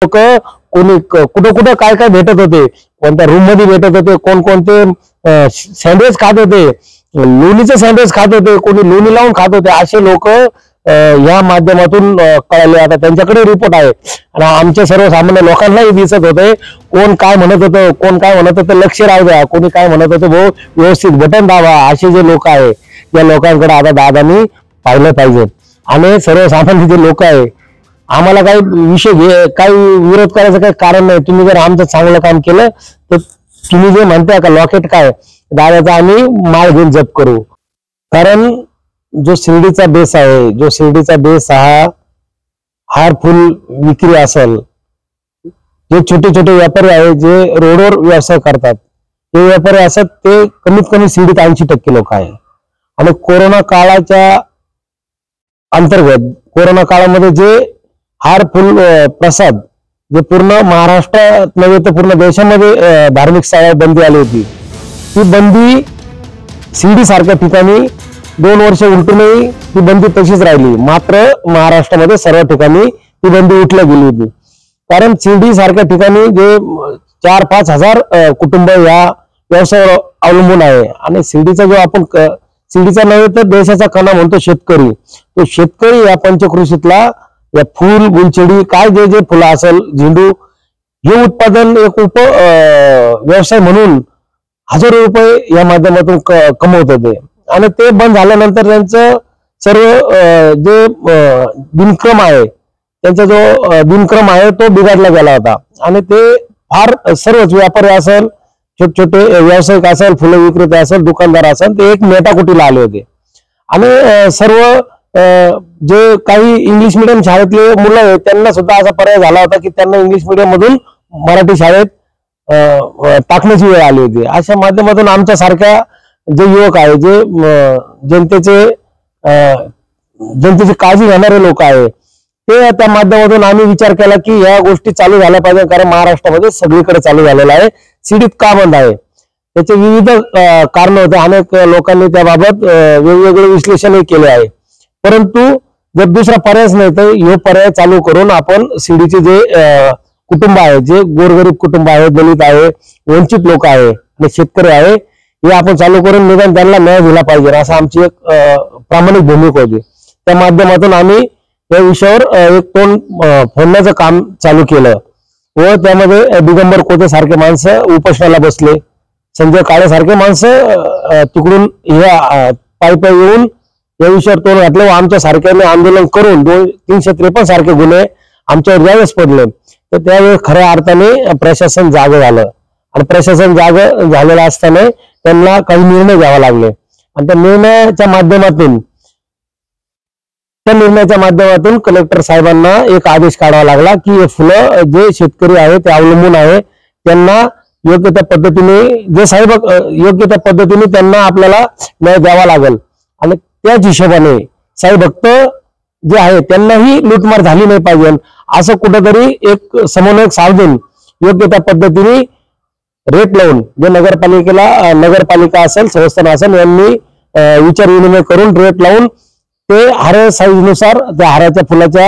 लोक कोणी कुठं कुठं काय काय भेटत होते, कोणत्या रूम मध्ये भेटत होते, कोणते सँडविच खात होते, लोणीचे सँडविच खात होते, कोणी लोणी लावून खात होते, असे लोक या माध्यमातून कळाले. आता त्यांच्याकडे रिपोर्ट आहे आणि आमच्या सर्वसामान्य लोकांनाही दिसत होते कोण काय म्हणत होतं, कोण काय म्हणत होतं लक्ष राहू द्या, कोणी काय म्हणत होतं भाऊ व्यवस्थित बटन दाबा, असे जे लोक आहे या लोकांकडे आता दादांनी पाहिलं पाहिजे. आणि सर्वसामान्य जे लोक आहे आम्हाला काही विषय काही विरोध करायचं काही कारण नाही. तुम्ही जर आमचं चांगलं काम केलं तर तुम्ही जे म्हणताय का लॉकेट काय दादाचा आम्ही माल घेऊन जप करू. कारण जो शिर्डीचा बेस आहे, जो शिर्डीचा बेस हा हार फुल विक्री असेल, जे छोटे छोटे व्यापारी आहे जे रोडवर व्यवसाय करतात ते व्यापारी असतात, ते कमीत कमी शिर्डीत 80% लोक आहे. आणि कोरोना काळाच्या अंतर्गत कोरोना काळामध्ये जे हार फुल प्रसाद जे पूर्ण महाराष्ट्रात नव्हे तर पूर्ण देशामध्ये धार्मिक स्थळावर बंदी आली होती, ती बंदी शिर्डी सारख्या ठिकाणी 2 वर्ष उलटूनही ती बंदी तशीच राहिली. मात्र महाराष्ट्रामध्ये सर्व ठिकाणी ती बंदी उठल्या गेली होती. कारण शिर्डी सारख्या ठिकाणी जे 4-5 हजार कुटुंब या व्यवसायावर अवलंबून आहे. आणि शिर्डीचा जो आपण शिर्डीचा नव्हे तर देशाचा कणा म्हणतो शेतकरी, तो शेतकरी या पंचकृषीतला या फुल गुलछडी काय जे जे फुलं असेल, झेंडू, हे उत्पादन एक व्यवसाय म्हणून हजारो रुपये या माध्यमातून कमवत होते. आणि ते बंद झाल्यानंतर त्यांचं सर्व जे दिनक्रम आहे, त्यांचा जो दिनक्रम आहे तो बिघडला गेला होता. आणि ते फार सर्वच व्यापारी असेल, छोटे छोटे व्यावसायिक असेल, फुलं विक्रेते असेल, दुकानदार असेल, ते एक मेटाकुटीला आले होते. आणि सर्व जे काही इंग्लिश मिडियम शाळेतले मुलं आहेत त्यांना सुद्धा असा पर्याय झाला होता की त्यांना इंग्लिश मिडियम मधून मराठी शाळेत टाकण्याची वेळ आली होती. अशा माध्यमातून आमच्या सारख्या जे युवक आहे, जे जनतेची काळजी घेणारे लोक आहे, ते त्या माध्यमातून आम्ही विचार केला की या गोष्टी चालू झाल्या पाहिजे. कारण महाराष्ट्रामध्ये सगळीकडे चालू झालेला आहे, शिर्डीत का बंद आहे त्याचे विविध कारण होते. अनेक लोकांनी त्याबाबत वेगवेगळे विश्लेषणही केले आहे. परंतु जर दुसरा पर्यायच नाही तर हे पर्याय चालू करून आपण शिर्डीचे जे कुटुंब आहे, जे गोरगरीब कुटुंब आहे, दलित आहे, वंचित लोक आहे आणि शेतकरी आहे, हे आपण चालू करून निदान त्यांना न्याय दिला पाहिजे असं आमची एक प्रामाणिक भूमिका होती. त्या माध्यमातून आम्ही या विषयावर एक तोंड फोडण्याचं काम चालू केलं व त्यामध्ये दिगंबर कोते सारखे माणसं उपोषणाला बसले, संजय काळे सारखे माणसं तिकडून पायी येऊन या विषयावर तोंड घातलं व आमच्या सारख्याने आंदोलन करून 353 सारखे गुन्हे आमच्यावर ज्यावेळेस पडले तर त्यावेळेस खऱ्या अर्थाने प्रशासन जागं झालं. आणि प्रशासन जागं झालेलं असताना त्यांना काही निर्णय घ्यावा लागले. आणि त्या निर्णयाच्या माध्यमातून कलेक्टर साहेबांना एक आदेश काढावा लागला की हे फुलं जे शेतकरी आहे ते अवलंबून आहे त्यांना योग्य त्या पद्धतीने योग्य त्या पद्धतीने त्यांना आपल्याला न्याय द्यावा लागेल. आणि त्याच हिशोबाने साई भक्त जे आहे त्यांनाही लूटमार झाली नाही पाहिजे असं कुठंतरी एक समन्वयक साधून योग्य त्या पद्धतीने रेट लावून जे नगरपालिका असेल, संस्थान असेल यांनी विचार विनिमय करून रेट लावून ते हार साईजनुसार त्या हाराच्या फुलाच्या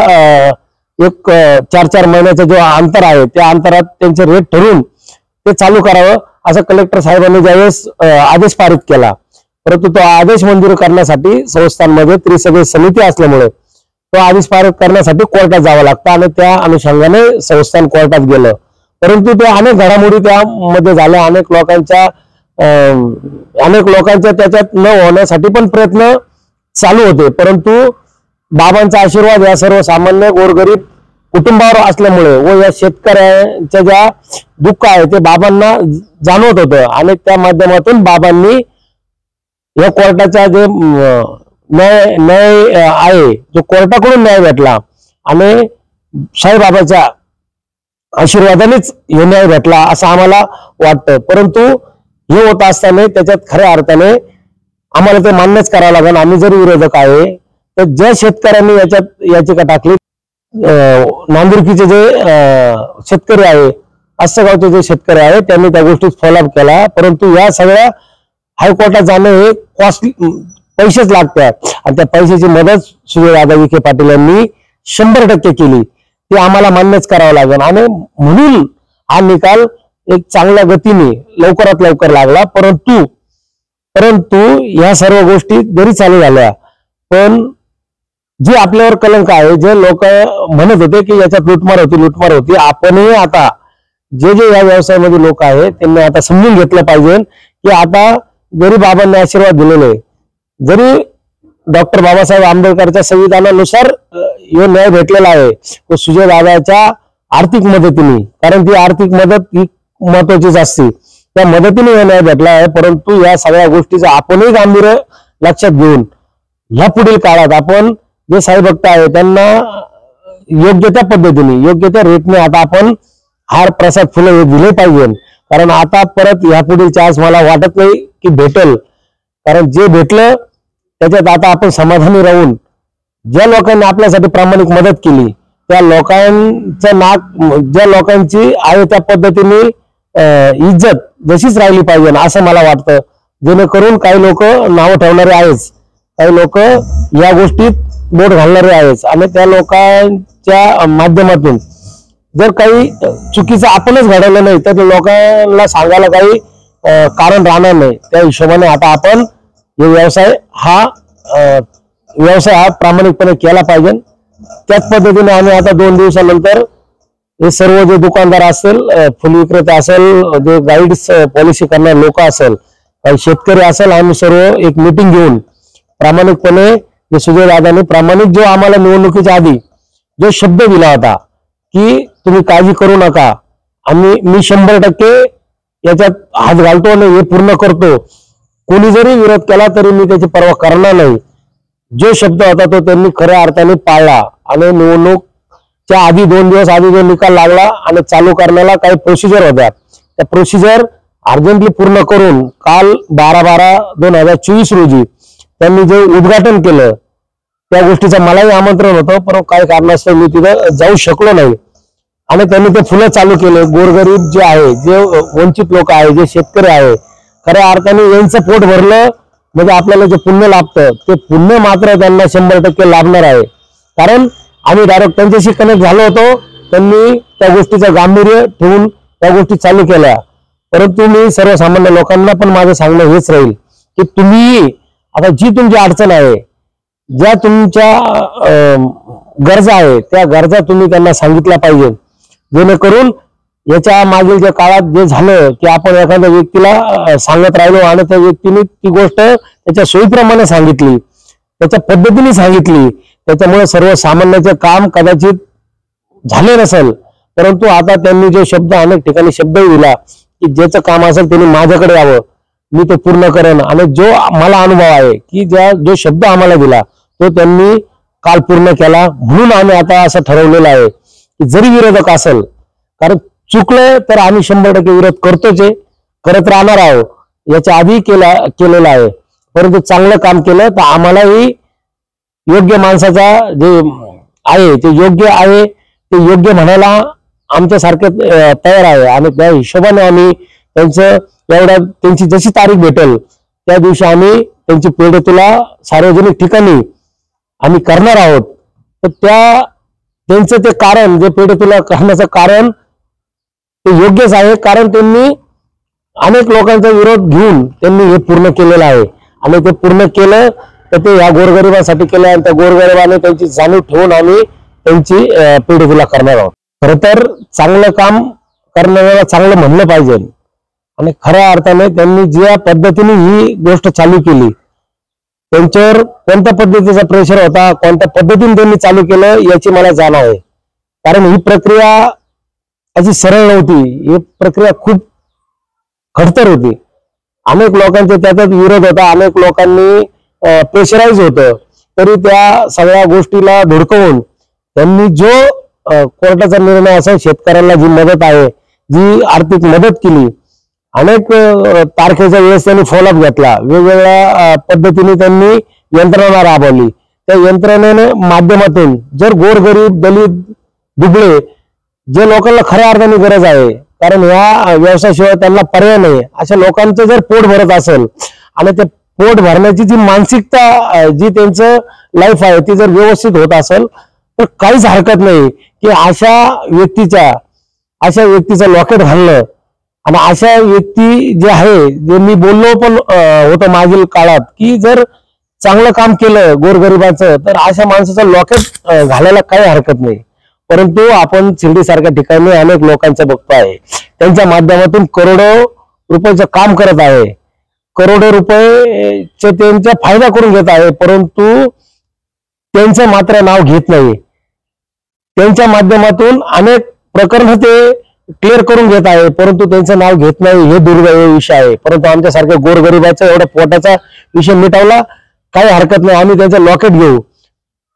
एक 4-4 महिन्याचा जो अंतर आहे त्या अंतरात त्यांचे रेट ठरवून ते चालू करावं असं कलेक्टर साहेबांनी ज्यावेळेस आदेश पारित केला. परंतु तो आदेश मंजूर करण्यासाठी संस्थांमध्ये त्रिसदस्यीय समिती असल्यामुळे तो आदेश पारित करण्यासाठी कोर्टात जावं लागतं आणि त्या अनुषंगाने संस्थान कोर्टात गेलं. परंतु त्या अनेक घडामोडी त्यामध्ये झाल्या, अनेक लोकांच्या त्याच्यात न होण्यासाठी पण प्रयत्न चालू होते. परंतु बाबांचा आशीर्वाद या सर्वसामान्य गोरगरीब कुटुंबावर असल्यामुळे व या शेतकऱ्यांच्या ज्या दुःख आहे ते बाबांना जाणवत होतं आणि त्या माध्यमातून बाबांनी या कोर्टाचा जे न्याय आहे जो कोर्टाकडून न्याय भेटला आणि साईबाबाच्या आशीर्वादानेच हे न्याय भेटला असं आम्हाला वाटतं. परंतु हे होत असताना त्याच्यात खऱ्या अर्थाने आम्हाला ते मान्यच करावं लागेल. आम्ही जर विरोधक आहे तर ज्या शेतकऱ्यांनी याच्यात याचिका टाकली, नांदुरकीचे जे शेतकरी आहे, अस्सगावचे जे शेतकरी आहे त्यांनी त्या गोष्टीत फॉलोअप केला. परंतु या सगळ्या हायकोर्टात जाणं हे कॉस्टली पैसेच लागतात आणि त्या पैशाची मदत सुजयदादा विखे पाटील यांनी 100% केली. ते आम्हाला मान्यच करावं लागेल. आणि म्हणून हा निकाल एक चांगल्या गतीने लवकरात लवकर लागला. परंतु या सर्व गोष्टी जरी चालू झाल्या, पण जे आपल्यावर कलंक आहे, जे लोक म्हणत होते की याच्यात लुटमार होती, आपणही आता जे या व्यवसायामध्ये लोक आहेत त्यांनी आता समजून घेतलं पाहिजे की आता जरी बाबांनी आशीर्वाद दिलेले, जरी डॉक्टर बाबासाहेब आंबेडकरच्या संविधानानुसार हे न्याय भेटलेला आहे तो सुजय दादाच्या आर्थिक मदतीने, कारण ती आर्थिक मदत ही महत्वाचीच असते, त्या मदतीने हे न्याय भेटला आहे. परंतु या सगळ्या गोष्टीचं आपणही गांभीर्य लक्षात घेऊन ह्या पुढील काळात आपण जे साई भक्त आहे त्यांना योग्य त्या पद्धतीने, योग्य त्या रेटने आता आपण हार प्रसाद फुलं हे दिले पाहिजे. कारण आता परत ह्या पुढील चान्स मला वाटत नाही की भेटेल, कारण जे भेटलं त्याच्यात आता आपण समाधानी राहून ज्या लोकांनी आपल्यासाठी प्रामाणिक मदत केली त्या लोकांचं ज्या लोकांची आहे त्या पद्धतीने इज्जत जशीच राहिली पाहिजे असं मला वाटतं. जेणेकरून काही लोक नावं ठेवणारे आहेच, काही लोक या गोष्टीत बोट घालणारे आहेच, आणि त्या लोकांच्या माध्यमातून जर काही चुकीचं आपणच घडवलं नाही तर लोकांना सांगायला काही कारण राहणार नाही. त्या हिशोबाने आता आपण व्यवसाय हा प्रामाणिकपणे केला पाहिजे. त्याच पद्धतीने आम्ही आता 2 दिवसानंतर हे सर्व जे दुकानदार असेल, फुल विक्रेते असेल, जे गाईड्स पॉलिसी करणारे लोक असेल, काही शेतकरी असेल, आम्ही सर्व एक मीटिंग घेऊन प्रामाणिकपणे जे सुजय दादांनी प्रामाणिक जो आम्हाला निवडणुकीच्या आधी जो शब्द दिला होता की तुम्ही काळजी करू नका, मी 100% याच्यात हात घालतो आणि हे पूर्ण करतो, कोणी जरी विरोध केला तरी मी त्याची पर्वा करणार नाही, जो शब्द होता तो त्यांनी खऱ्या अर्थाने पाळला. आणि निवडणूकच्या आधी 2 दिवस आधी जो निकाल लागला आणि चालू करण्याला काही प्रोसिजर होत्या, त्या प्रोसिजर अर्जंटली पूर्ण करून काल 12/12/2024 रोजी त्यांनी जे उद्घाटन केलं त्या गोष्टीचं मलाही आमंत्रण होतं, पण काही कारणास्तव मी तिथं जाऊ शकलो नाही. आणि त्यांनी ते फुलं चालू केले. गोरगरीब जे आहे, जे वंचित लोक आहे, जे शेतकरी आहे, खऱ्या अर्थाने यांचं पोट भरलं म्हणजे आपल्याला जे पुण्य लाभतं ते पुण्य मात्र त्यांना 100% लाभणार आहे. कारण आम्ही डायरेक्ट त्यांच्याशी कनेक्ट झालो होतो, त्यांनी त्या गोष्टीचं गांभीर्य ठेवून त्या गोष्टी चालू केल्या. परंतु मी सर्वसामान्य लोकांना पण माझं सांगणं हेच राहील की तुम्ही आता जी तुमची अडचण आहे, ज्या तुमच्या गरजा आहे, त्या गरजा तुम्ही त्यांना सांगितल्या पाहिजे. जेणेकरून याच्या मागील ज्या काळात जे झालं की आपण एखाद्या व्यक्तीला सांगत राहिलो आणि त्या व्यक्तीने ती गोष्ट त्याच्या सोयीप्रमाणे सांगितली, त्याच्या पद्धतीने सांगितली, त्याच्यामुळे सर्वसामान्याचे काम कदाचित झाले नसेल. परंतु आता त्यांनी जो शब्द अनेक ठिकाणी शब्दही दिला की ज्याचं काम असेल त्यांनी माझ्याकडे यावं, मी ते पूर्ण करेन. आणि जो मला अनुभव आहे की जो शब्द आम्हाला दिला तो त्यांनी काल पूर्ण केला. म्हणून आम्ही आता असं ठरवलेलं आहे की जरी विरोधक असेल, कारण चुकलं तर आम्ही 100% विरोध करतोच आहे, करत राहणार आहोत, याच्या आधी केलेला आहे. परंतु चांगलं काम केलं तर आम्हालाही योग्य माणसाचा जे आहे ते योग्य आहे ते योग्य म्हणायला आमच्यासारखे तयार आहे. आणि त्या हिशोबाने आम्ही त्यांची जशी तारीख भेटेल त्या दिवशी आम्ही त्यांची पेढे तुला सार्वजनिक ठिकाणी आम्ही करणार आहोत. तर त्यांचं ते कारण, जे पेढे तुला करण्याचं कारण ते योग्यच आहे, कारण त्यांनी अनेक लोकांचा विरोध घेऊन त्यांनी हे पूर्ण केलेलं आहे. आणि ते पूर्ण केलं तर ते ह्या गोरगरिबांसाठी केलं, आणि त्या गोरगरिबाने त्यांची जाणीव ठेवून आम्ही त्यांची पेढे तुला करणार आहोत. खरं तर चांगलं काम करणाऱ्याला चांगलं म्हणलं पाहिजे. आणि खऱ्या अर्थाने त्यांनी ज्या पद्धतीने ही गोष्ट चालू केली, त्यांच्यावर कोणत्या पद्धतीचा प्रेशर होता, कोणत्या पद्धतीने त्यांनी चालू केलं याची मला जाण आहे. कारण ही प्रक्रिया अशी सरळ नव्हती, ही प्रक्रिया खूप खडतर होती. अनेक लोकांचे त्याच्यात विरोध होता, अनेक लोकांनी प्रेशराईज होतं, तरी त्या सगळ्या गोष्टीला धुडकवून त्यांनी जो कोर्टाचा निर्णय असेल, शेतकऱ्यांना जी मदत आहे, जी आर्थिक मदत केली, अनेक तारखेच्या वेळेस त्यांनी फॉलोअप घेतला, वेगवेगळ्या पद्धतीने त्यांनी यंत्रणा राबवली. त्या यंत्रणेने माध्यमातून जर गोरगरीब, दलित, दुबळे जे लोकांना खऱ्या अर्थाने गरज आहे, कारण या व्यवसायाशिवाय त्यांना पर्याय नाही, अशा लोकांचं जर पोट भरत असेल आणि ते पोट भरण्याची जी मानसिकता, जी त्यांचं लाईफ आहे ती जर व्यवस्थित होत असेल तर काहीच हरकत नाही की अशा व्यक्तीचं लॉकेट घालणं आणि अशा व्यक्ती जे आहे, जे मी बोललो पण होतं मागील काळात, की जर चांगलं काम केलं गोरगरिबाचं तर अशा माणसाचं लॉकेट घालायला काही हरकत नाही. परंतु आपण शिर्डी सारख्या ठिकाणी अनेक लोकांचं बघतो आहे, त्यांच्या माध्यमातून करोडो रुपयाचं काम करत आहे, करोडो रुपये त्यांचा फायदा करून घेत आहे, परंतु त्यांचं मात्र नाव घेत नाही. त्यांच्या माध्यमातून अनेक प्रकरण ते क्लिअर करून घेत आहे, परंतु त्यांचं नाव घेत नाही. हे दुर्दैवी विषय आहे. परंतु आमच्यासारख्या गोरगरिबाचा एवढा पोटाचा विषय मिटवला काही हरकत नाही, आम्ही त्यांचं लॉकेट घेऊ.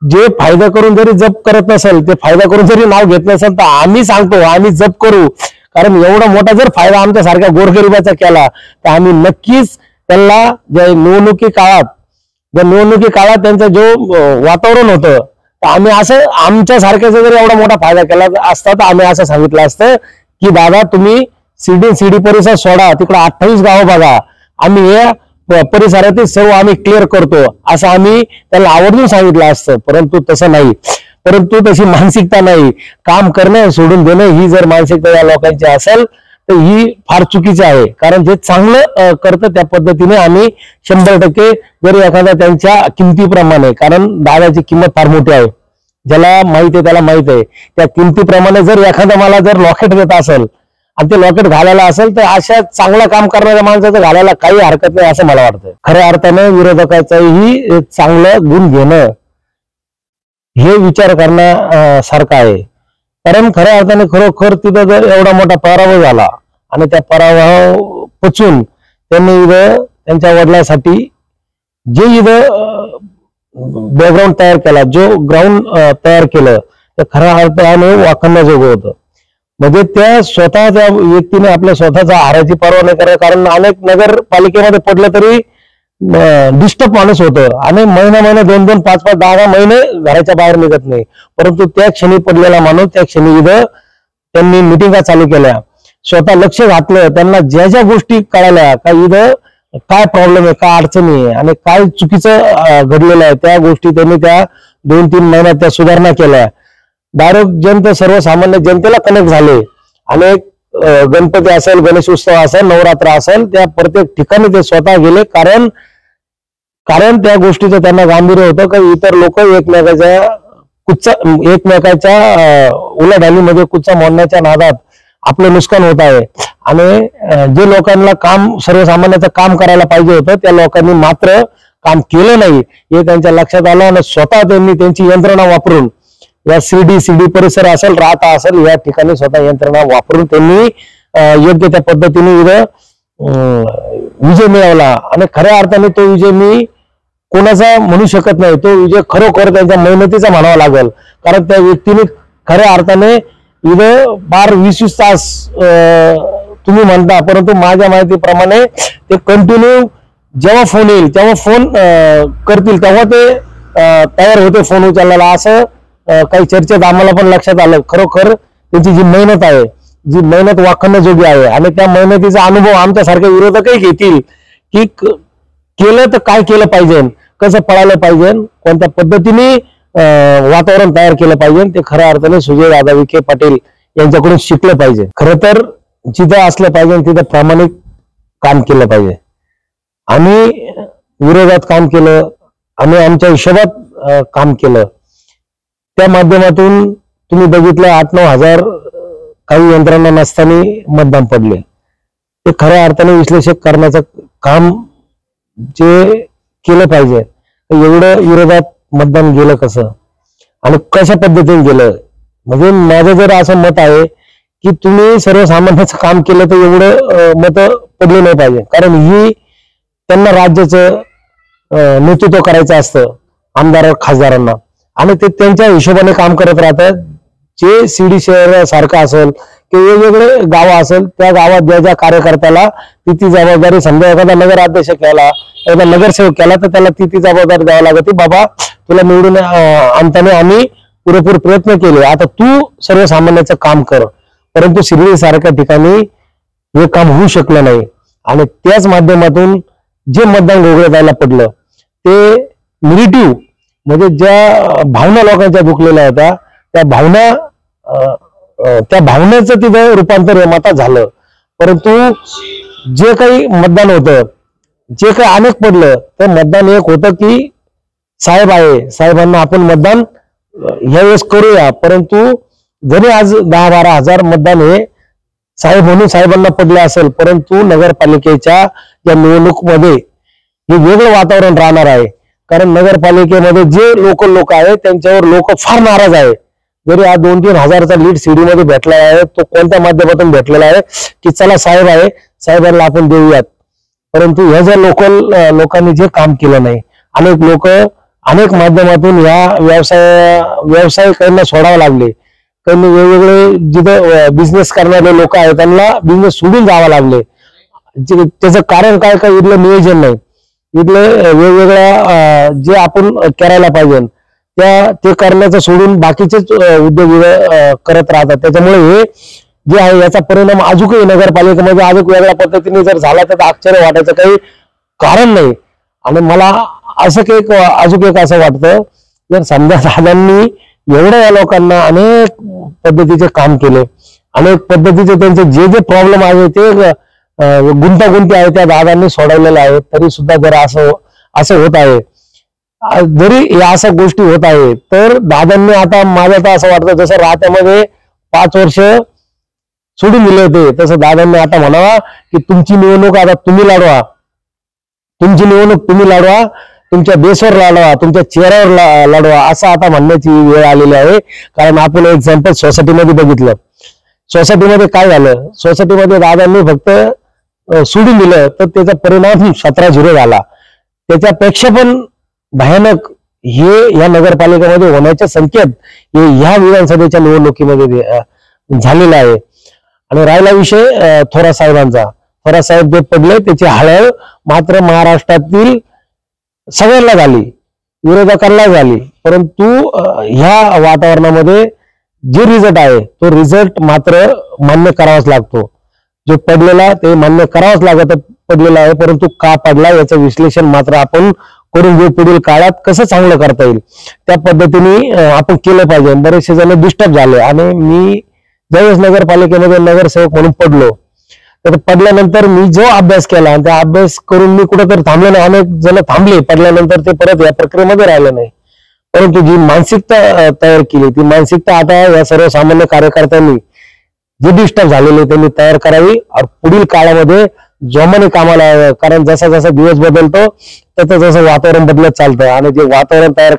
जे फायदा करून जरी जप करत नसेल, ते फायदा करून जरी नाव घेत नसेल, तर आम्ही सांगतो आम्ही जप करू. कारण एवढा मोठा जर फायदा आमच्यासारख्या गोरगरिबाचा केला तर आम्ही नक्कीच त्यांना निवडणुकी काळात त्यांचं जो वातावरण होतं, तर आम्ही असं आमच्यासारख्याचा जर एवढा मोठा फायदा केला असता तर आम्ही असं सांगितलं असतं की दादा तुम्ही सीडी परिसर सोडा, तिकडे 28 गावं बघा, आम्ही हे परिसरातील सर्व आम्ही क्लिअर करतो, असं आम्ही त्याला आवर्जून सांगितलं असतं. परंतु तसं नाही, परंतु तशी मानसिकता नाही. काम करणं सोडून देणं ही जर मानसिकता या लोकांची असेल तर ही फार चुकीची आहे. कारण जे चांगलं करतं त्या पद्धतीने आम्ही 100% जर एखाद्या त्यांच्या किमतीप्रमाणे, कारण दादाची किंमत फार मोठी आहे, ज्याला माहित आहे त्याला माहित आहे, त्या किमतीप्रमाणे जर एखादा मला जर लॉकेट देत असेल आणि ते लॉकेट घालायला असेल तर अशा चांगलं काम करणाऱ्या माणसाचं घालायला काही हरकत नाही असं मला वाटतं. खऱ्या अर्थाने विरोधकाचाही चांगलं गुण घेणं हे विचार करण्यासारखं आहे. कारण खऱ्या अर्थाने खरोखर तिथं जर एवढा मोठा पराभव झाला आणि त्या पराभव पचून त्यांनी इथं त्यांच्या वडिलांसाठी जे इथं बॅकग्राऊंड तयार केला, जो ग्राउंड तयार केलं, ते खऱ्या अर्थाने वाखाणण्याजोगं होतं. म्हणजे त्या व्यक्तीने आपल्या स्वतःचा हाराची पर्वा नाही करायला. कारण अनेक नगरपालिकेमध्ये पडलं तरी डिस्टर्ब माणूस होतं आणि महिना 2-2, 5-5, 10 महिने घराच्या बाहेर निघत नाही. परंतु त्या क्षणी पडलेला माणूस त्या क्षणी इथं त्यांनी मिटिंगा चालू केल्या, स्वतः लक्ष घातलं, त्यांना ज्या गोष्टी कळाल्या का इथं काय प्रॉब्लेम आहे, काय अडचणी आहे आणि काय चुकीचं घडलेलं आहे, त्या गोष्टी त्यांनी त्या 2-3 महिन्यात त्या सुधारणा केल्या. डायरेक्ट सर्वसामान्य जनतेला कनेक्ट झाले. अनेक गणपती असेल, गणेश उत्सव असेल, नवरात्र असेल, त्या प्रत्येक ठिकाणी ते स्वतः गेले. कारण त्या गोष्टीचं त्यांना गांभीर्य होतं की इतर लोक एकमेकाच्या उलाढालीमध्ये कुच्चा मोडण्याच्या नादात आपलं नुकसान होत आहे. आणि जे लोकांना सर्वसामान्याचं काम करायला पाहिजे होतं त्या लोकांनी मात्र काम केलं नाही हे त्यांच्या लक्षात आलं आणि स्वतः त्यांनी त्यांची यंत्रणा वापरून या सीडी परिसर असेल, राहता असेल, या ठिकाणी स्वतः यंत्रणा वापरून त्यांनी योग्य त्या पद्धतीने विजय मिळवला. आणि खऱ्या अर्थाने तो विजय मी कोणाचा म्हणू शकत नाही, तो विजय खरोखर त्यांच्या मेहनतीचा म्हणावा लागेल. कारण त्या व्यक्तीने खऱ्या अर्थाने इथं 12-20 तास तुम्ही म्हणता, परंतु माझ्या माहितीप्रमाणे ते कंटिन्यू जेव्हा फोन येईल तेव्हा फोन करतील तेव्हा ते तयार होते फोन उचलण्याला. असं काही चर्चेत आम्हाला पण लक्षात आलं. खरोखर त्यांची जी मेहनत आहे, जी मेहनत वाखाणण्याजोगी आहे आणि त्या मेहनतीचा अनुभव आमच्यासारखे विरोधकही घेतील की केलं तर काय केलं पाहिजे, कसं पळायला पाहिजे, कोणत्या पद्धतीने वातावरण तयार केलं पाहिजे, ते खऱ्या अर्थाने सुजयदादा विखे पाटील यांच्याकडून शिकलं पाहिजे. खरं तर जिथं असलं पाहिजे तिथं प्रामाणिक काम केलं पाहिजे. आम्ही विरोधात काम केलं, आम्ही आमच्या हिशोबात काम केलं. त्या माध्यमातून तुम्ही बघितलं 8-9 हजार काही यंत्रणा नसताना मतदान पडले. ते खऱ्या अर्थाने विश्लेषक करण्याचं काम जे केलं पाहिजे. एवढं विरोधात मतदान गेलं कसं आणि कशा पद्धतीने गेलं. म्हणजे माझं जर असं मत आहे की तुम्ही सर्वसामान्याचं काम केलं तर एवढं मत पडले नाही पाहिजे. कारण ही त्यांना राज्याचं नेतृत्व करायचं असतं, आमदार खासदारांना, आणि ते त्यांच्या हिशोबाने काम करत राहतात. जे सीडी शहर सारखं असेल किंवा वेगवेगळे गावं असेल, त्या गावात ज्या कार्यकर्त्याला ती जबाबदारी, समजा एखादा नगराध्यक्ष केला, एखादा नगरसेवक केला तर त्याला ती जबाबदारी द्यावी लागते. बाबा तुला निवडून आणताना आम्ही पुरेपूर प्रयत्न केले, आता तू सर्वसामान्याचं काम कर. परंतु शिर्डी सारख्या ठिकाणी हे काम होऊ शकलं नाही. आणि त्याच माध्यमातून जे मतदान घोगरे जायला पडलं ते निगेटिव्ह, म्हणजे ज्या भावना लोकांच्या दुखलेल्या होत्या त्या भावना त्या भावनेचं तिथं रूपांतर मतात झालं. परंतु जे काही मतदान होतं, जे काही अनेक पडलं, ते मतदान एक होतं की साहेब आहे, साहेबांना आपण मतदान ह्यावेळेस करूया. परंतु जरी आज 10-12 हजार मतदान हे साहेब म्हणून साहेबांना पडले असेल, परंतु नगरपालिकेच्या या निवडणुकीमध्ये हे वेगळं वातावरण राहणार आहे. कारण नगरपालिकेमध्ये जे लोकल लोक आहेत त्यांच्यावर लोक फार नाराज आहे. जरी हा 2-3 हजारचा लीड सीडी मध्ये भेटला आहे, तो कोणत्या माध्यमातून भेटलेला आहे की चला साहेब आहे, साहेबांना आपण देऊयात. परंतु ह्या ज्या लोकल लोकांनी जे काम केलं नाही, अनेक लोक अनेक माध्यमातून या व्यवसायिकांना सोडावं लागले. काही वेगवेगळे जिथं बिझनेस करणारे लोक आहेत त्यांना बिझनेस सोडून जावं लागले. त्याचं कारण काय, काय इथलं नियोजन नाही. इथलं वेगवेगळ्या जे आपण करायला पाहिजे ते करण्याचं सोडून बाकीचेच उद्योग करत राहतात. त्याच्यामुळे हे जे आहे याचा परिणाम अजूनही नगरपालिकेमध्ये अजून वेगळ्या पद्धतीने जर झाला तर आश्चर्य वाटायचं काही कारण नाही. आणि मला असं काही अजून एक असं वाटतं, जर समजा दादांनी एवढ्या या लोकांना अनेक पद्धतीचे काम केले, अनेक पद्धतीचे त्यांचे जे जे प्रॉब्लेम आहे ते गुंतागुंती आहे त्या दादांनी सोडवलेले आहेत, तरी सुद्धा जर असं होत आहे, जरी या अशा गोष्टी होत आहे, तर दादांनी आता माझ्या तर असं वाटतं जसं राहत्यामध्ये 5 वर्ष सोडून दिले होते, तसं दादांनी आता म्हणावा की तुमची निवडणूक आता तुम्ही लढवा, तुमची निवडणूक तुम्ही लढवा, तुमच्या बेसवर लढवा, तुमच्या चेहऱ्यावर लढवा, असं आता म्हणण्याची वेळ आलेली आहे. कारण आपण एक्झाम्पल सोसायटीमध्ये बघितलं. सोसायटीमध्ये काय झालं, सोसायटीमध्ये दादांनी फक्त सोडून दिलं तर त्याचा परिणाम 17-0 झाला. त्याच्यापेक्षा पण भयानक हे या नगरपालिकेमध्ये होण्याचे संकेत हे ह्या विधानसभेच्या निवडणुकीमध्ये झालेला आहे. आणि राहिला विषय थोरात साहेबांचा, थोरात साहेब जे पडले त्याची हळहळ मात्र महाराष्ट्रातील सगळ्यांना झाली, विरोधकांना झाली. परंतु ह्या वातावरणामध्ये जे रिझल्ट आहे तो रिझल्ट मात्र मान्य करावाच लागतो. जो पडलेला ते मान्य करावाच लागत पडलेला आहे. परंतु का पडला याचं विश्लेषण मात्र आपण करून घेऊ. पुढील काळात कसं चांगलं करता येईल त्या पद्धतीने आपण केलं पाहिजे. बरेचसे जण डिस्टर्ब झाले आणि मी ज्यावेळेस नगरपालिकेमध्ये नगरसेवक म्हणून पडलो, तर पडल्यानंतर मी जो अभ्यास केला त्या अभ्यास करून मी कुठेतरी थांबलो नाही. अनेक जण थांबले पडल्यानंतर, ते परत या प्रक्रियेमध्ये राहिले नाही. परंतु जी मानसिकता तयार केली ती मानसिकता आता या सर्वसामान्य कार्यकर्त्यांनी जे डिस्टर्ब झालेले त्यांनी तयार करावी आणि पुढील काळामध्ये जोमाने कामाला यावं. कारण जसा जसा दिवस बदलतो तसं जसं वातावरण बदलत चालतं आणि जे वातावरण तयार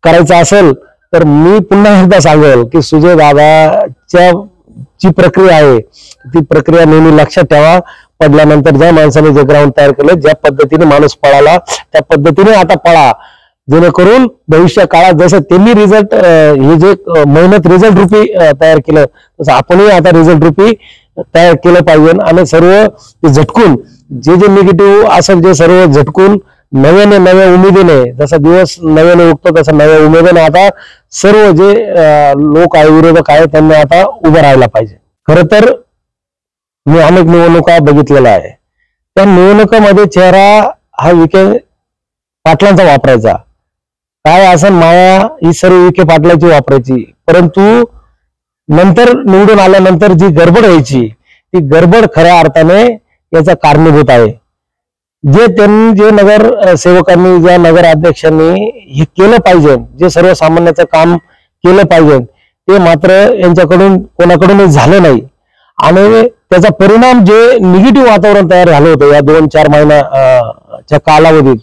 करायचं असेल तर मी पुन्हा एकदा सांगेल की सुजय दादाच्या जी प्रक्रिया आहे ती प्रक्रिया नेहमी लक्षात ठेवा. पडल्यानंतर ज्या माणसाने जे ग्राउंड तयार केलं, ज्या पद्धतीने माणूस पळाला त्या पद्धतीने आता पळा, जेणेकरून भविष्य काळात जसं त्यांनी रिझल्ट हे जे मेहनत रिझल्ट रूपी तयार केलं तसं आपणही आता रिझल्ट रूपी तयार केलं पाहिजे. आणि सर्व ते झटकून जे जे निगेटिव्ह असेल जे सर्व झटकून नव्याने नव्या उमेदीने, जसा दिवस नव्याने उगतो तसं नव्या उमेदीने आता सर्व जे लोक आहे विरोधक आहे त्यांनी आता उभं राहायला पाहिजे. खरं तर मी अनेक निवडणुका बघितलेल्या आहे. त्या निवडणुकामध्ये चेहरा हा विखे पाटलांचा वापरायचा, काय असं माया ही सर्व विखे पाटलाची वापरायची. परंतु नंतर निवडून आल्यानंतर जी गडबड व्हायची ती गडबड खऱ्या अर्थाने याचा कारणीभूत आहे. जे नगर सेवकांनी, ज्या नगर अध्यक्षांनी हे केलं पाहिजे, जे सर्वसामान्याचं काम केलं पाहिजे ते मात्र यांच्याकडून कोणाकडूनच झालं नाही. आणि त्याचा परिणाम जे निगेटिव्ह वातावरण तयार झालं होतं या 2-4 महिन्याच्या कालावधीत,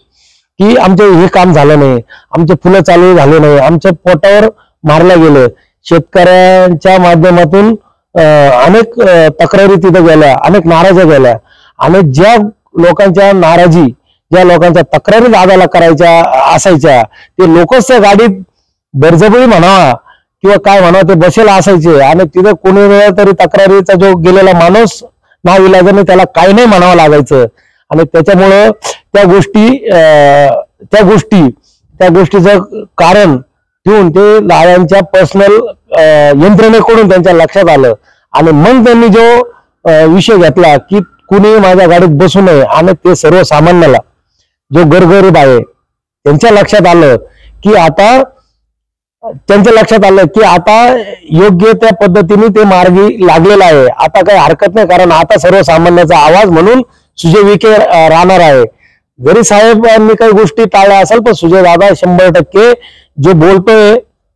की आमचे हे काम झालं नाही, आमचे फुलं चालू झाले नाही, आमच्या पोटावर मारलं गेलं, शेतकऱ्यांच्या माध्यमातून अनेक तक्रारी तिथं गेल्या, अनेक नाराज्या गेल्या. आणि ज्या लोकांच्या नाराजी, ज्या लोकांच्या तक्रारी दादाला करायच्या असायच्या ते लोकच त्या गाडीत बळजबरी म्हणावा किंवा काय म्हणावं ते बसेला असायचे. आणि तिथं कोणी वेळा तरी तक्रारीचा जो गेलेला माणूस नाविलाजाने त्याला काही नाही म्हणावं लागायचं. आणि त्याच्यामुळं त्या गोष्टीचं कारण ठेवून ते दादांच्या पर्सनल यंत्रणेकडून त्यांच्या लक्षात आलं. आणि मग त्यांनी जो विषय घेतला की कुणी माझ्या गाडीत बसू नये, आणि ते सर्वसामान्याला जो गरगरीब आहे त्यांच्या लक्षात आलं की आता त्यांच्या लक्षात आलं की आता योग्य त्या पद्धतीने ते मार्गी लागलेला आहे, आता काही हरकत नाही, कारण आता सर्वसामान्याचा आवाज म्हणून सुजय विखे राहणार आहे. जरी साहेबांनी काही गोष्टी टाळल्या असेल पण सुजय दादा 100% जे बोलतोय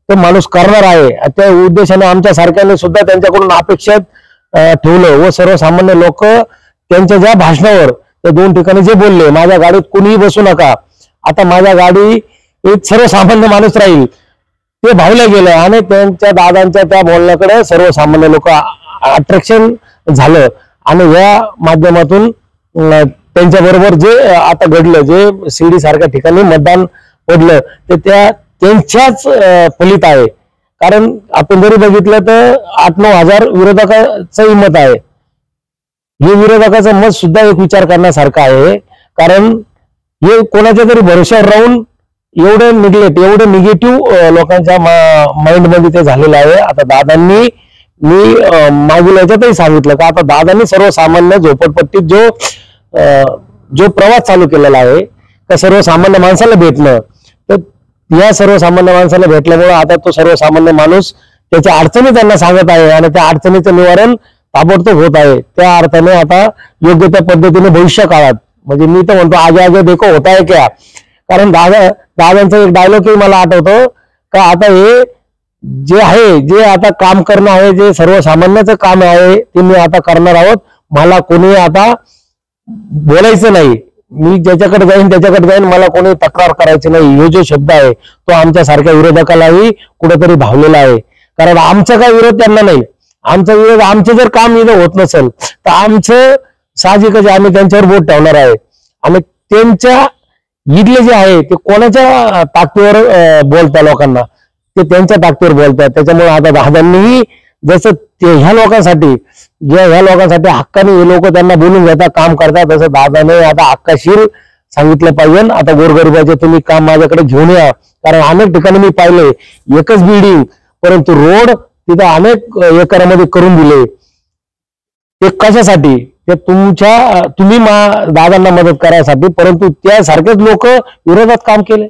तो माणूस करणार आहे. त्या उद्देशाने आमच्या सारख्याने सुद्धा त्यांच्याकडून अपेक्षित ठेवलं व सर्वसामान्य लोक त्यांच्या ज्या भाषणावर त्या 2 ठिकाणी जे बोलले, माझ्या गाडीत कुणीही बसू नका, आता माझ्या गाडी एक सर्वसामान्य माणूस राहील, ते भावलं गेलं आणि त्यांच्या दादांच्या त्या बोलण्याकडे सर्वसामान्य लोक अट्रॅक्शन झालं. आणि या माध्यमातून त्यांच्या बरोबर जे आता घडलं, जे शिर्डी सारख्या ठिकाणी मतदान पडलं, ते त्यांच्याच फलित आहे. कारण आपण जरी बघितलं तर 8-9 हजार विरोधकांचंही मत आहे. हे विरोधकाचं मत सुद्धा एक विचार करण्यासारखं आहे, कारण हे कोणाच्या तरी भरोश्यावर राहून एवढे निगेटिव्ह लोकांच्या माइंड मध्ये ते झालेलं आहे. आता दादांनी, मी मागील याच्यातही सांगितलं का आता दादांनी सर्वसामान्य झोपडपट्टीत जो प्रवास चालू केलेला आहे त्या सर्वसामान्य माणसाला भेटणं, तर या सर्वसामान्य माणसाला भेटल्यामुळे आता तो सर्वसामान्य माणूस त्याच्या अडचणी त्यांना सांगत आहे आणि त्या अडचणीचं निवारण ताबडतोब होत आहे. त्या अर्थाने आता योग्य त्या पद्धतीने भविष्य काळात, म्हणजे मी तर म्हणतो आगे आगे देखो होता है क्या, कारण दादांचा एक डायलॉगही मला आठवतो का आता हे जे आहे, जे आता काम करणं आहे, जे सर्वसामान्याचं काम आहे ते मी आता करणार आहोत, मला कोणी आता बोलायचं नाही, मी ज्याच्याकडे जाईन मला कोणी तक्रार करायची नाही. हे जो शब्द आहे तो आमच्या सारख्या विरोधकालाही कुठेतरी भावलेला आहे. कारण आमचा काय विरोध त्यांना नाही, आमचा विरोध, आमचं जर काम इथं होत नसेल तर आमचं साहजिकच आम्ही त्यांच्यावर बोट ठेवणार आहे. आणि त्यांच्या इथले जे आहे ते कोणाच्या ताकदीवर बोलतात लोकांना, ते त्यांच्या ताकदीवर बोलतात. त्याच्यामुळे आता दादांनीही जसं ह्या लोकांसाठी हक्काने हे लोक त्यांना बोलून घेतात, काम करतात, तसं दादाने आता हक्काशीर सांगितलं पाहिजे, आता गोरगरिबाचे तुम्ही काम माझ्याकडे घेऊन या. कारण अनेक ठिकाणी मी पाहिले एकच बिल्डिंग, परंतु रोड तिथं अनेक एकरामध्ये करून दिले. ते कशासाठी? ते तुम्ही दादांना मदत करायसाठी, परंतु त्यासारखेच लोक विरोधात काम केले.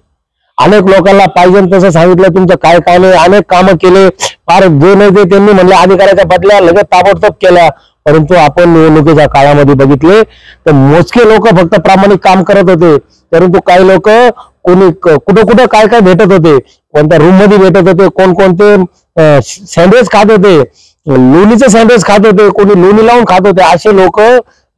अनेक लोकांना पाहिजे तसं सांगितलं तुमचं काय काय नाही, अनेक कामं केले, फार जे नाही ते त्यांनी म्हणले अधिकाऱ्याच्या बदल्या लगेच ताबडतोब केल्या. परंतु आपण निवडणुकीच्या काळामध्ये बघितले तर मोजके लोक फक्त प्रामाणिक काम करत होते, परंतु काही लोक कोणी कुठं काय काय भेटत होते, कोणत्या रूम मध्ये भेटत होते, कोणते सँडविच खात होते, लोणीचे सँडविच खात होते, कोणी लोणी लावून खात होते, असे लोक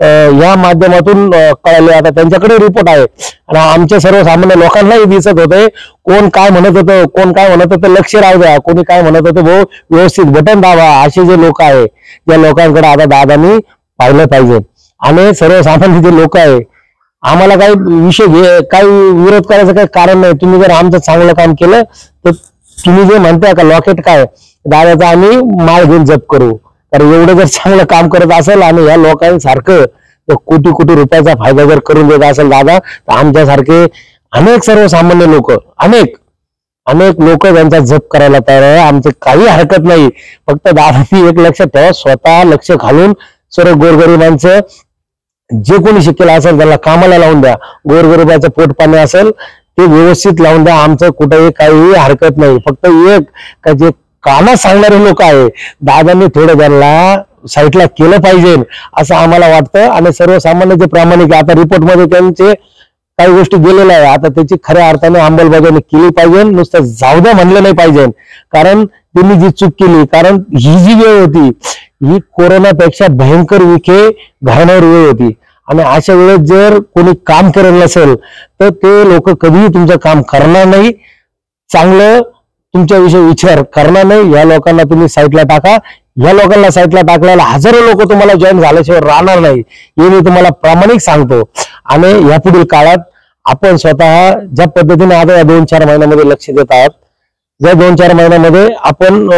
या माध्यमातून कळाले. आता त्यांच्याकडे रिपोर्ट आहे आणि आमच्या सर्वसामान्य लोकांनाही दिसत होते कोण काय म्हणत होतं लक्ष राहू द्या, कोणी काय म्हणत होतं भाऊ व्यवस्थित बटन दाबा, असे जे लोक आहे त्या लोकांकडे आता दादांनी पाहिलं पाहिजे. आणि सर्वसामान्य जे लोक आहे, आम्हाला काही काही विरोध करायचं काही कारण नाही. तुम्ही जर आमचं चांगलं काम केलं तर तुम्ही जे म्हणताय का लॉकेट काय दादाचा आम्ही माल घेऊन जप करू. कारण एवढं जर चांगलं काम करत असेल आणि या लोकांसारखं कोटी रुपयाचा फायदा जर करून देत असेल दादा, तर आमच्यासारखे अनेक सर्वसामान्य लोक, अनेक लोक त्यांचा जप करायला तयार आहे. आमचं काही हरकत नाही. फक्त दादानी एक लक्षात ठेवा, स्वतः लक्ष घालून सर्व गोरगरिबांचं जे कोणी शिकेल असेल त्याला कामाला लावून द्या. गोरगरिबाचं पोट पाणी असेल ते व्यवस्थित लावून द्या. आमचं कुठेही काही हरकत नाही. फक्त एक का जे कानात सांगणारे लोक आहे दादांनी थोडं त्यांना साईडला केलं पाहिजे असं आम्हाला वाटतं. आणि सर्वसामान्य जे प्रामाणिक आता रिपोर्टमध्ये त्यांचे काही गोष्टी गेलेल्या आहे, आता त्याची खऱ्या अर्थाने अंमलबजावणी केली पाहिजे. नुसतं जाऊ द्या म्हणलं नाही पाहिजे, कारण त्यांनी जी चूक केली, कारण ही जी वेळ होती ही कोरोनापेक्षा भयंकर विखे घालणारी वेळ होती. आणि अशा वेळेस जर कोणी काम करत नसेल तर ते लोक कधीही तुमचं काम करणार नाही, चांगलं तुमच्याविषयी विचार करणार नाही. या लोकांना तुम्ही साईडला टाका. या लोकांना साईडला टाकल्याला हजारो लोक तुम्हाला जॉईन झाल्याशिवाय राहणार नाही, हे मी तुम्हाला प्रामाणिक सांगतो. आणि यापुढील काळात आपण स्वतः ज्या पद्धतीने आता या 2-4 महिन्यामध्ये लक्ष देत आहात, या 2-4 महिन्यामध्ये आपण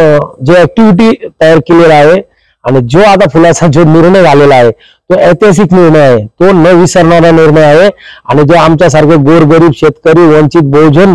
जे ऍक्टिव्हिटी तयार केलेला आहे आणि जो आता फुलाचा जो निर्णय झालेला आहे तो ऐतिहासिक निर्णय आहे, तो न विसरणारा निर्णय आहे. आणि जो आमच्यासारखे गोरगरीब शेतकरी, वंचित बहुजन,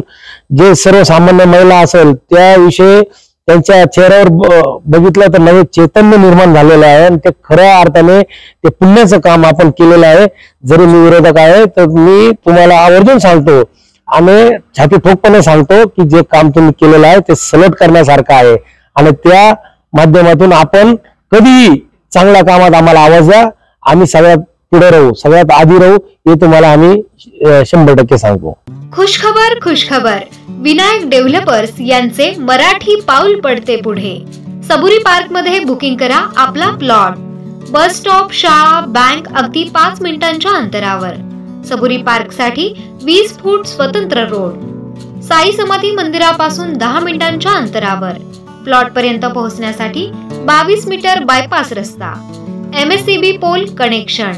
जे सर्वसामान्य महिला असेल त्याविषयी त्यांच्या चेहऱ्यावर बघितलं तर नवे चैतन्य निर्माण झालेलं आहे. आणि ते खऱ्या अर्थाने ते पुण्याचं काम आपण केलेलं आहे. जरी मी विरोधक आहे तर मी तुम्हाला आवर्जून सांगतो, आणि छाती ठोकपणे सांगतो की जे काम तुम्ही केलेलं आहे ते सलट करण्यासारखं आहे आणि त्या माध्यमातून आपण कधीही चांगल्या कामात आम्हाला आवाज द्या. आम्ही सगळ्यात पुढे राहू, सगळ्यात आधी राहू, हे तुम्हाला आम्ही 100% सांगतो. खुशखबर खुशखबर, विनायक डेव्हलपर्स यांचे मराठी पाऊल पडते पुढे. सबुरी पार्क मध्ये बुकिंग करा आपला प्लॉट. बस स्टॉप, शाळा, बँक अगदी 5 मिनिटांच्या अंतरावर. सबुरी पार्क साठी 20 फूट स्वतंत्र रोड. साई समाधी मंदिरापासून 10 मिनिटांच्या अंतरावर. प्लॉट पर्यंत पोहोचण्यासाठी 22 मीटर बायपास रस्ता. MSCB pole connection.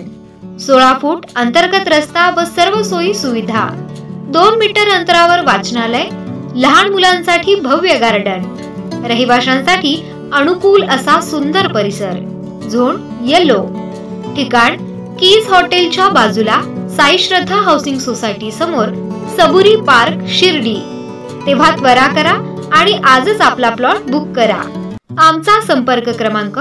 16 फूट अंतर्गत रस्ता व सर्व सोयी सुविधा. 2 मीटर अंतरावर वाचनालय. लहान मुलांसाठी भव्य गार्डन. रहिवाशांसाठी अनुकूल असा सुंदर परिसर. Zone yellow. ठिकाण कीज हॉटेलच्या बाजूला, साई श्रद्धा हाऊसिंग सोसायटी समोर, सबुरी पार्क, शिर्डी. तेव्हा त्वरा करा आणि आजच आपला प्लॉट बुक करा. आमचा संपर्क क्रमांक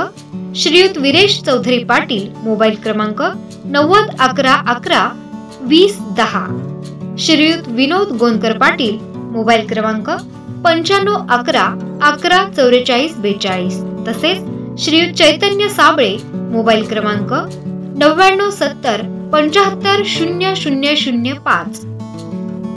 श्रीयुत विरेश चौधरी पाटील, मोबाईल क्रमांक 9011112010. श्रीयुत विनोद गोंदकर पाटील, मोबाईल क्रमांक 9511114442. तसेच श्रीयुत चैतन्य साबळे, मोबाईल क्रमांक 9970 75 0005.